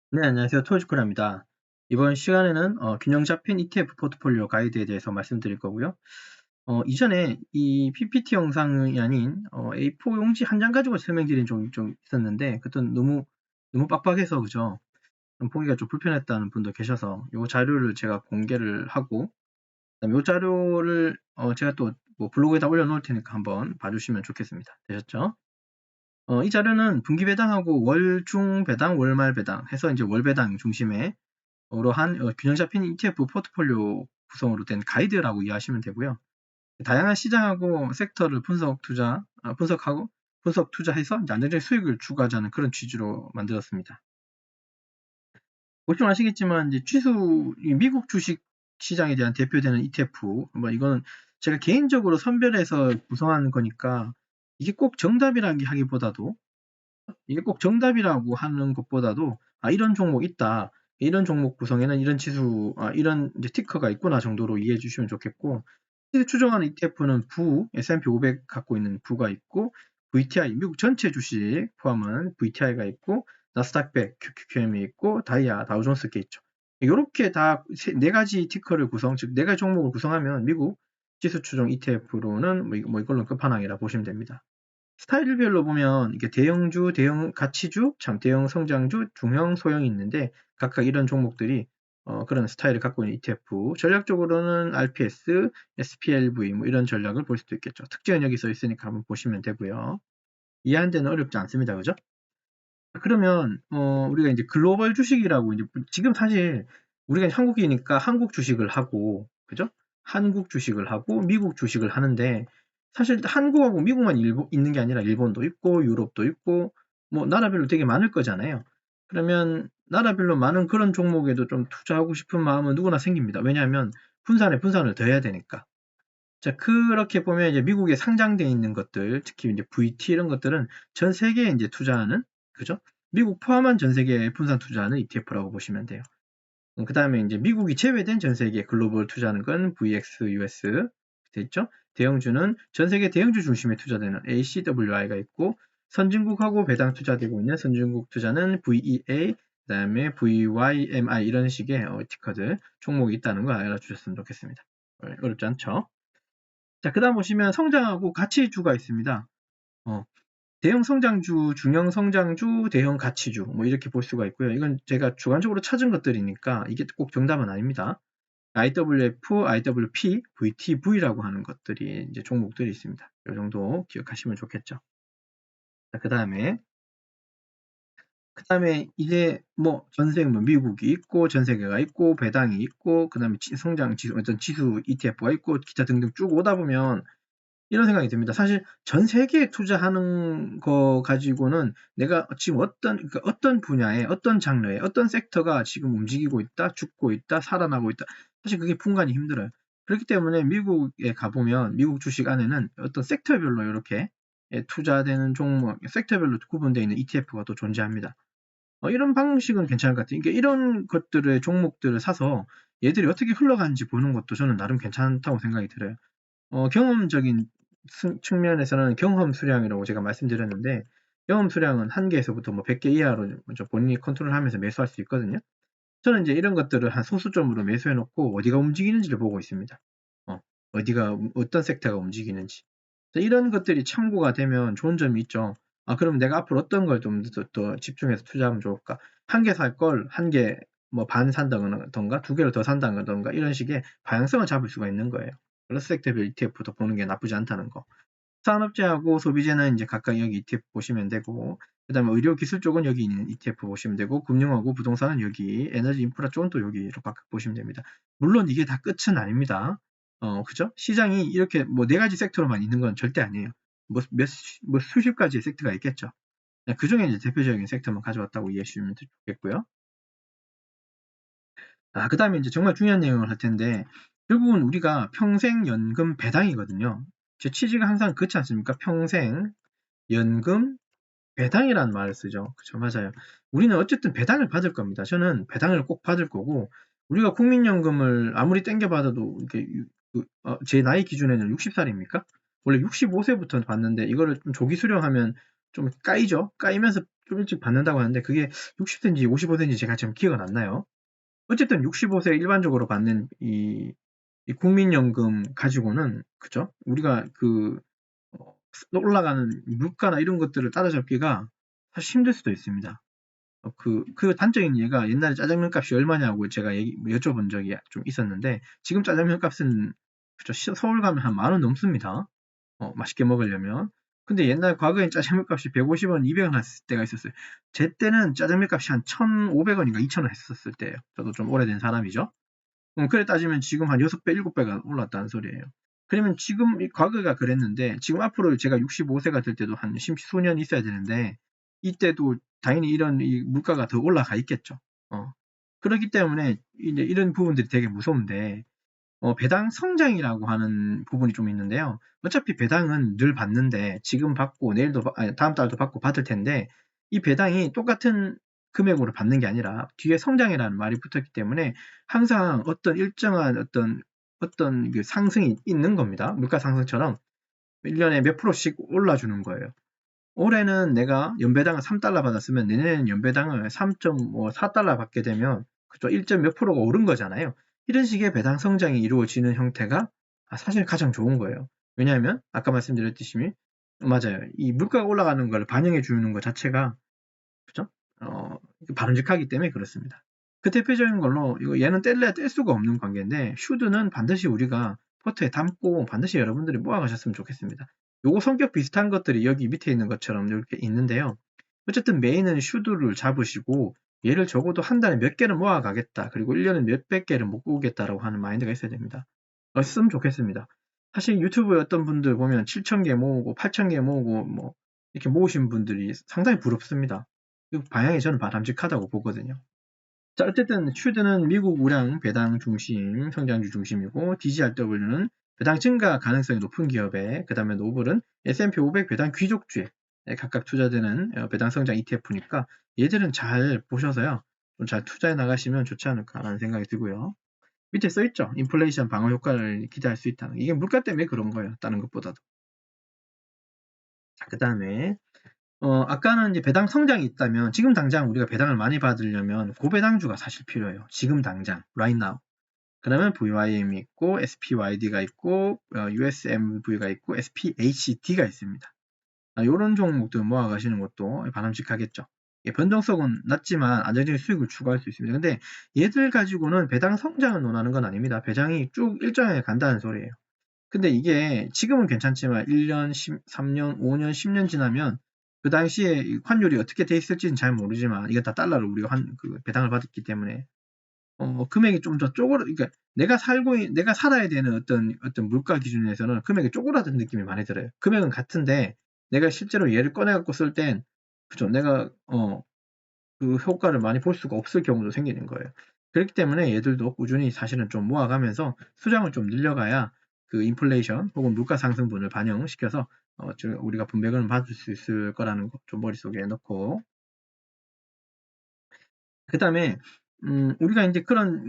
네, 안녕하세요. 토지코리아입니다. 이번 시간에는 균형 잡힌 ETF 포트폴리오 가이드에 대해서 말씀드릴 거고요. 이전에 이 PPT 영상이 아닌 A4 용지 한 장 가지고 설명드린 적이 좀 있었는데 그때는 너무 빡빡해서 그죠? 좀 보기가 좀 불편했다는 분도 계셔서 이 자료를 제가 공개를 하고 그다음에 이 자료를 제가 또 뭐 블로그에다 올려놓을 테니까 한번 봐주시면 좋겠습니다. 되셨죠? 이 자료는 분기 배당하고 월 중 배당, 월말 배당 해서 이제 월 배당 중심에 한 균형 잡힌 ETF 포트폴리오 구성으로 된 가이드라고 이해하시면 되고요. 다양한 시장하고 섹터를 분석하고 분석 투자해서 이제 안정적인 수익을 추구하자는 그런 취지로 만들었습니다. 보시면 아시겠지만 이제 미국 주식 시장에 대한 대표되는 ETF, 뭐 이거는 제가 개인적으로 선별해서 구성한 거니까 이게 꼭 정답이라는 게 하기보다도 이게 꼭 정답이라고 하는 것보다도 이런 종목 있다. 이런 종목 구성에는 이런 이런 이제 티커가 있구나 정도로 이해해 주시면 좋겠고, 추정하는 ETF는 S&P 500 갖고 있는 부가 있고, VTI, 미국 전체 주식 포함한 VTI가 있고, 나스닥 100, QQQM이 있고, 다우존스 게 있죠. 이렇게 다 네 가지 티커를 즉 네 가지 종목을 구성하면 미국 지수 추정 ETF로는 뭐 이걸로 끝판왕이라 보시면 됩니다. 스타일별로 보면 이게 대형주, 대형 가치주, 대형 성장주, 중형, 소형이 있는데 각각 이런 종목들이 그런 스타일을 갖고 있는 ETF. 전략적으로는 RPS, SPLV 뭐 이런 전략을 볼 수도 있겠죠. 특징은 여기 써 있으니까 한번 보시면 되고요. 이해하는 데는 어렵지 않습니다. 그죠? 그러면 우리가 이제 글로벌 주식이라고 이제 지금 사실 우리가 한국이니까 한국 주식을 하고 그죠? 한국 주식을 하고 미국 주식을 하는데 사실 한국하고 미국만 있는 게 아니라 일본도 있고 유럽도 있고 뭐 나라별로 되게 많을 거잖아요. 그러면 나라별로 많은 그런 종목에도 좀 투자하고 싶은 마음은 누구나 생깁니다. 왜냐하면 분산을 더 해야 되니까. 자, 그렇게 보면 이제 미국에 상장되어 있는 것들, 특히 이제 VT 이런 것들은 전 세계에 이제 투자하는, 그죠? 미국 포함한 전 세계에 분산 투자하는 ETF라고 보시면 돼요. 그 다음에 이제 미국이 제외된 전 세계 글로벌 투자하는 건 VX US 됐죠? 대형주는 전 세계 대형주 중심에 투자되는 ACWI가 있고, 선진국하고 배당 투자되고 있는 선진국 투자는 VEA, 그 다음에 VYMI 이런 식의 티커들 종목이 있다는 거 알아주셨으면 좋겠습니다. 어렵지 않죠? 자, 그 다음 보시면 성장하고 가치주가 있습니다. 대형 성장주, 중형 성장주, 대형 가치주, 뭐 이렇게 볼 수가 있고요. 이건 제가 주관적으로 찾은 것들이니까 이게 꼭 정답은 아닙니다. IWF, IWP, VTV라고 하는 것들이 이제 종목들이 있습니다. 이 정도 기억하시면 좋겠죠. 자, 그 다음에 이제 뭐 전세 뭐 미국이 있고 전 세계가 있고 배당이 있고 그다음에 성장 지수 어떤 지수 ETF가 있고 기타 등등 쭉 오다 보면 이런 생각이 듭니다. 사실 전 세계에 투자하는 거 가지고는 내가 지금 그러니까 어떤 분야에, 어떤 장르에, 어떤 섹터가 지금 움직이고 있다, 죽고 있다, 살아나고 있다. 사실 그게 분간이 힘들어요. 그렇기 때문에 미국에 가보면 미국 주식 안에는 어떤 섹터별로 이렇게 투자되는 종목, 섹터별로 구분되어 있는 ETF가 또 존재합니다. 이런 방식은 괜찮을 것 같아요. 그러니까 이런 것들의 종목들을 사서 얘들이 어떻게 흘러가는지 보는 것도 저는 나름 괜찮다고 생각이 들어요. 경험적인 측면에서는 경험 수량이라고 제가 말씀드렸는데 경험 수량은 1개에서부터 뭐 100개 이하로 먼저 본인이 컨트롤하면서 매수할 수 있거든요. 저는 이제 이런 것들을 한 소수점으로 매수해 놓고 어디가 움직이는지를 보고 있습니다. 어떤 섹터가 움직이는지. 이런 것들이 참고가 되면 좋은 점이 있죠. 그럼 내가 앞으로 어떤 걸 좀 더 집중해서 투자하면 좋을까? 한 개 살 걸 한 개 뭐 반 산다던가 두 개를 더 산다던가 이런 식의 방향성을 잡을 수가 있는 거예요. 그래서 섹터별 ETF도 보는 게 나쁘지 않다는 거. 산업재하고 소비재는 이제 각각 여기 ETF 보시면 되고, 그 다음에 의료 기술 쪽은 여기 있는 ETF 보시면 되고, 금융하고 부동산은 여기, 에너지 인프라 쪽은 또 여기로 각각 보시면 됩니다. 물론 이게 다 끝은 아닙니다. 그죠? 시장이 이렇게 뭐 네 가지 섹터로만 있는 건 절대 아니에요. 뭐 수십 가지의 섹터가 있겠죠. 그 중에 이제 대표적인 섹터만 가져왔다고 이해해 주시면 좋겠고요. 그 다음에 이제 정말 중요한 내용을 할 텐데, 결국은 우리가 평생연금 배당이거든요. 제 취지가 항상 그렇지 않습니까? 평생 연금 배당이라는 말을 쓰죠. 그쵸, 맞아요. 우리는 어쨌든 배당을 받을 겁니다. 저는 배당을 꼭 받을 거고, 우리가 국민연금을 아무리 땡겨받아도, 이렇게, 제 나이 기준에는 60살입니까? 원래 65세부터 받는데, 이거를 좀 조기 수령하면 좀 까이죠? 까이면서 좀 일찍 받는다고 하는데 그게 60세인지 55세인지 제가 지금 기억은 안 나요. 어쨌든 65세 일반적으로 받는 이 국민연금 가지고는 그죠? 우리가 올라가는 물가나 이런 것들을 따라잡기가 사실 힘들 수도 있습니다. 그 단적인 예가 옛날에 짜장면 값이 얼마냐고 제가 여쭤본 적이 좀 있었는데 지금 짜장면 값은 그죠? 서울 가면 한 10,000원 넘습니다. 맛있게 먹으려면. 근데 옛날 과거엔 짜장면 값이 150원, 200원 했을 때가 있었어요. 제 때는 짜장면 값이 한 1,500원인가 2,000원 했었을 때예요. 저도 좀 오래된 사람이죠. 그래 따지면 지금 한 6배, 7배가 올랐다는 소리예요. 그러면 지금 과거가 그랬는데 지금 앞으로 제가 65세가 될 때도 한 수년 있어야 되는데 이때도 당연히 이런 물가가 더 올라가 있겠죠. 그렇기 때문에 이제 이런 부분들이 되게 무서운데 배당 성장이라고 하는 부분이 좀 있는데요. 어차피 배당은 늘 받는데 지금 받고 내일도 다음 달도 받고 받을 텐데 이 배당이 똑같은 금액으로 받는 게 아니라 뒤에 성장이라는 말이 붙었기 때문에 항상 어떤 일정한 어떤 상승이 있는 겁니다. 물가 상승처럼 1년에 몇 프로씩 올라주는 거예요. 올해는 내가 연배당을 3달러 받았으면 내년에는 연배당을 3.4달러 받게 되면 그죠? 1점 몇 프로가 오른 거잖아요. 이런 식의 배당 성장이 이루어지는 형태가 사실 가장 좋은 거예요. 왜냐하면 아까 말씀드렸듯이 맞아요. 이 물가가 올라가는 걸 반영해 주는 것 자체가 그죠? 바람직하기 때문에 그렇습니다. 그 대표적인 걸로 얘는 뗄래야 뗄 수가 없는 관계인데 슈드는 반드시 우리가 포트에 담고 반드시 여러분들이 모아가셨으면 좋겠습니다. 요거 성격 비슷한 것들이 여기 밑에 있는 것처럼 이렇게 있는데요. 어쨌든 메인은 슈드를 잡으시고 얘를 적어도 한 달에 몇 개를 모아가겠다. 그리고 1년에 몇백 개를 모으겠다라고 하는 마인드가 있어야 됩니다. 있으면 좋겠습니다. 사실 유튜브에 어떤 분들 보면 7,000개 모으고 8,000개 모으고 뭐 이렇게 모으신 분들이 상당히 부럽습니다. 그 방향이 저는 바람직하다고 보거든요. 자, 어쨌든 슈드는 미국 우량 배당 중심, 성장주 중심이고 DGRW는 배당 증가 가능성이 높은 기업에, 그 다음에 노블은 S&P 500 배당 귀족주에 각각 투자되는 배당 성장 ETF니까 얘들은 잘 보셔서요. 좀 잘 투자해 나가시면 좋지 않을까라는 생각이 들고요. 밑에 써있죠. 인플레이션 방어 효과를 기대할 수 있다는. 이게 물가 때문에 그런 거예요. 다른 것보다도. 자, 그 다음에 아까는 이제 배당 성장이 있다면 지금 당장 우리가 배당을 많이 받으려면 고배당주가 사실 필요해요. 지금 당장, right now. 그러면 VYM이 있고, SPYD가 있고, USMV가 있고, SPHD가 있습니다. 이런 종목들 모아가시는 것도 바람직하겠죠. 변동성은 낮지만 안정적인 수익을 추구할 수 있습니다. 근데 얘들 가지고는 배당 성장을 논하는 건 아닙니다. 배당이 쭉 일정하게 간다는 소리예요. 근데 이게 지금은 괜찮지만 1년, 3년, 5년, 10년 지나면 그 당시에 환율이 어떻게 돼 있을지는 잘 모르지만 이건 다 달러로 우리가 배당을 받았기 때문에 금액이 좀 더 그러니까 내가 살아야 되는 어떤 물가 기준에서는 금액이 쪼그라든 느낌이 많이 들어요. 금액은 같은데 내가 실제로 얘를 꺼내갖고 쓸 땐 그죠? 내가 그 효과를 많이 볼 수가 없을 경우도 생기는 거예요. 그렇기 때문에 얘들도 꾸준히 사실은 좀 모아가면서 수량을 좀 늘려가야 그 인플레이션 혹은 물가 상승분을 반영시켜서 우리가 분배금을 받을 수 있을 거라는 거 좀 머릿속에 넣고 그 다음에 우리가 이제 그런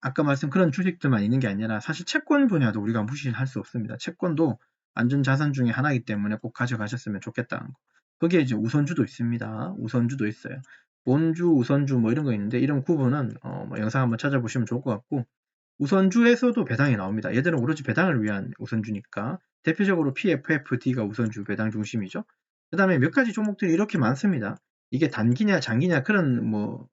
아까 말씀 그런 주식들만 있는 게 아니라 사실 채권 분야도 우리가 무시할 수 없습니다. 채권도 안전자산 중에 하나이기 때문에 꼭 가져가셨으면 좋겠다는 거. 거기에 이제 우선주도 있습니다. 우선주도 있어요. 본주, 우선주 뭐 이런 거 있는데 이런 구분은 영상 한번 찾아보시면 좋을 것 같고 우선주에서도 배당이 나옵니다. 얘들은 오로지 배당을 위한 우선주니까 대표적으로 PFFD가 우선주 배당 중심이죠. 그 다음에 몇 가지 종목들이 이렇게 많습니다. 이게 단기냐 장기냐 그런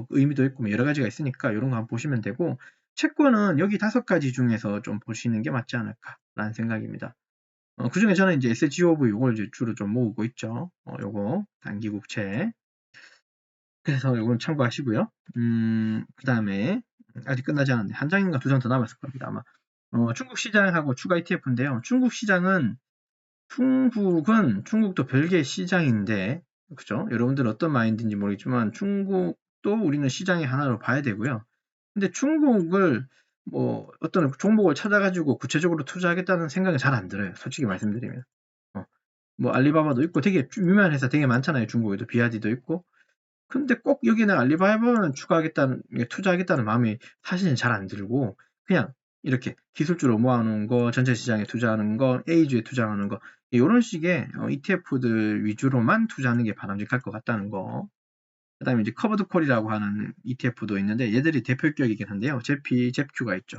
의미도 있고 여러 가지가 있으니까 이런 거 한번 보시면 되고 채권은 여기 5가지 중에서 좀 보시는 게 맞지 않을까라는 생각입니다. 그 중에 저는 이제 SGOV 요걸 주로 좀 모으고 있죠. 요거 단기 국채. 그래서 요건 참고하시고요. 그 다음에 아직 끝나지 않았는데 한 장인가 2장 더 남았을 겁니다. 아마 중국 시장하고 추가 ETF인데요. 중국 시장은 중국도 별개의 시장인데 그죠? 여러분들 어떤 마인드인지 모르겠지만 중국도 우리는 시장의 하나로 봐야 되고요. 근데 중국을 어떤 종목을 찾아가지고 구체적으로 투자하겠다는 생각이 잘 안 들어요. 솔직히 말씀드리면. 알리바바도 있고 되게 유명한 회사 되게 많잖아요. 중국에도 비아디도 있고. 근데 꼭 여기는 알리바바만 투자하겠다는 마음이 사실은 잘 안 들고 그냥 이렇게 기술주로 모아놓은 거, 전체 시장에 투자하는 거, A주에 투자하는 거 이런 식의 ETF들 위주로만 투자하는 게 바람직할 것 같다는 거. 그 다음에 이제 커버드 콜이라고 하는 ETF도 있는데 얘들이 대표격이긴 한데요. 제피, 잽큐가 있죠.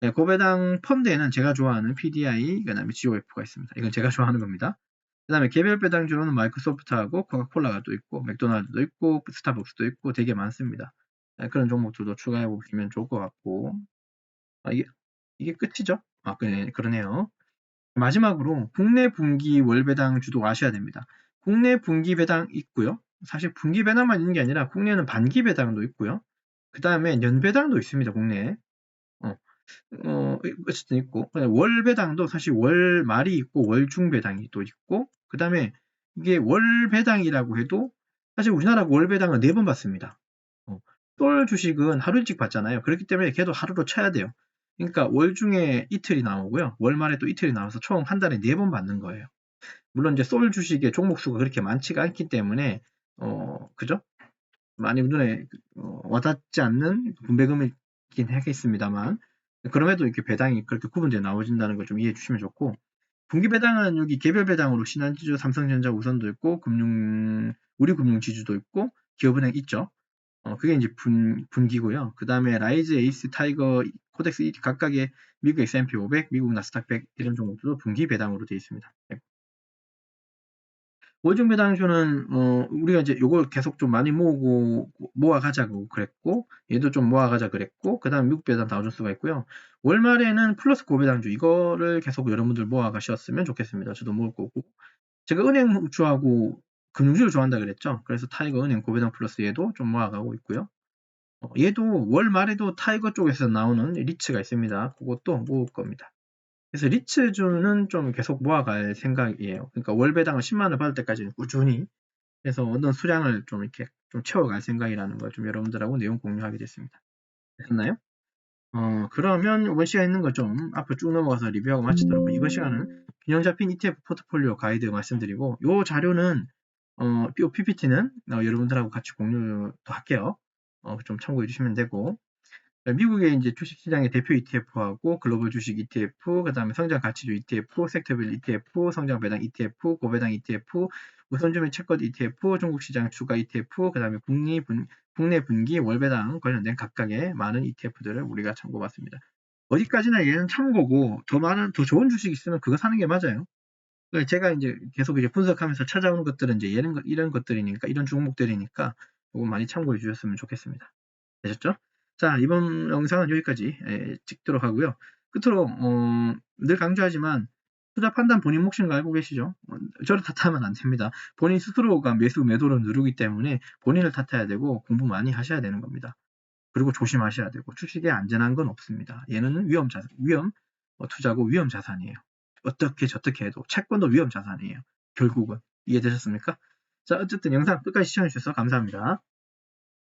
네, 고배당 펀드에는 제가 좋아하는 PDI, 그 다음에 GOF가 있습니다. 이건 제가 좋아하는 겁니다. 그 다음에 개별 배당주로는 마이크로소프트하고 코카콜라가 또 있고 맥도날드도 있고 스타벅스도 있고 되게 많습니다. 네, 그런 종목들도 추가해 보시면 좋을 것 같고 이게 끝이죠? 그러네요. 마지막으로 국내 분기 월 배당주도 아셔야 됩니다. 국내 분기 배당 있고요. 사실 분기 배당만 있는 게 아니라 국내는 반기 배당도 있고요. 그 다음에 년 배당도 있습니다. 국내에. 어쨌든 있고 월 배당도 사실 월 말이 있고 월 중 배당이 또 있고 그 다음에 이게 월 배당이라고 해도 사실 우리나라 월 배당은 4번 받습니다. 똘 주식은 하루 일찍 받잖아요. 그렇기 때문에 걔도 하루로 쳐야 돼요. 그러니까 월 중에 이틀이 나오고요. 월 말에 또 이틀이 나와서 총 한 달에 4번 받는 거예요. 물론 이제 솔 주식의 종목 수가 그렇게 많지가 않기 때문에 그죠? 많이 눈에 와닿지 않는 분배금이긴 하겠습니다만 그럼에도 이렇게 배당이 그렇게 구분되어 나오진다는 걸 좀 이해해 주시면 좋고 분기 배당은 여기 개별 배당으로 신한지주, 삼성전자, 우선도 있고 우리금융지주도 있고 기업은행 있죠. 그게 이제 분기고요. 그 다음에 라이즈, 에이스, 타이거, 코덱스 각각의 미국 S&P 500, 미국 나스닥 100 이런 종목들도 분기 배당으로 되어 있습니다. 월중 배당주는 우리가 이제 요걸 계속 좀 많이 모아가자고 그랬고 얘도 좀 모아가자 그랬고 그 다음 미국 배당 다우존스가 있고요. 월말에는 플러스 고배당주 이거를 계속 여러분들 모아가셨으면 좋겠습니다. 저도 모을 거고 제가 은행주하고 금융주를 좋아한다 그랬죠. 그래서 타이거 은행 고배당 플러스 얘도 좀 모아가고 있고요. 얘도 월말에도 타이거 쪽에서 나오는 리츠가 있습니다. 그것도 모을 겁니다. 그래서 리츠주는 좀 계속 모아갈 생각이에요. 그러니까 월 배당을 10만 원 받을 때까지는 꾸준히 해서 어떤 수량을 좀 이렇게 좀 채워갈 생각이라는 걸 좀 여러분들하고 내용 공유하게 됐습니다. 됐나요? 그러면 이번 시간 있는 거 좀 앞으로 쭉 넘어가서 리뷰하고 마치도록 이번 시간은 균형 잡힌 ETF 포트폴리오 가이드 말씀드리고 요 자료는 요 PPT는 여러분들하고 같이 공유도 할게요. 좀 참고해 주시면 되고 미국의 이제 주식시장의 대표 ETF하고 글로벌 주식 ETF, 그 다음에 성장 가치주 ETF, 섹터별 ETF, 성장 배당 ETF, 고배당 ETF, 우선주민 채권 ETF, 중국 시장 주가 ETF, 그 다음에 국내 분기 월배당 관련된 각각의 많은 ETF들을 우리가 참고봤습니다. 어디까지나 얘는 참고고 더 좋은 주식 있으면 그거 사는 게 맞아요. 제가 이제 계속 이제 분석하면서 찾아오는 것들은 이제 이런 것들이니까 이런 종목들이니까 이거 많이 참고해 주셨으면 좋겠습니다. 되셨죠? 자, 이번 영상은 여기까지 찍도록 하고요. 끝으로 늘 강조하지만 투자 판단 본인 몫인 거 알고 계시죠? 저를 탓하면 안 됩니다. 본인 스스로가 매도를 누르기 때문에 본인을 탓해야 되고 공부 많이 하셔야 되는 겁니다. 그리고 조심하셔야 되고 주식에 안전한 건 없습니다. 얘는 위험 투자고 위험 자산이에요. 어떻게 저떻게 해도 채권도 위험 자산이에요. 결국은 이해되셨습니까? 자, 어쨌든 영상 끝까지 시청해 주셔서 감사합니다.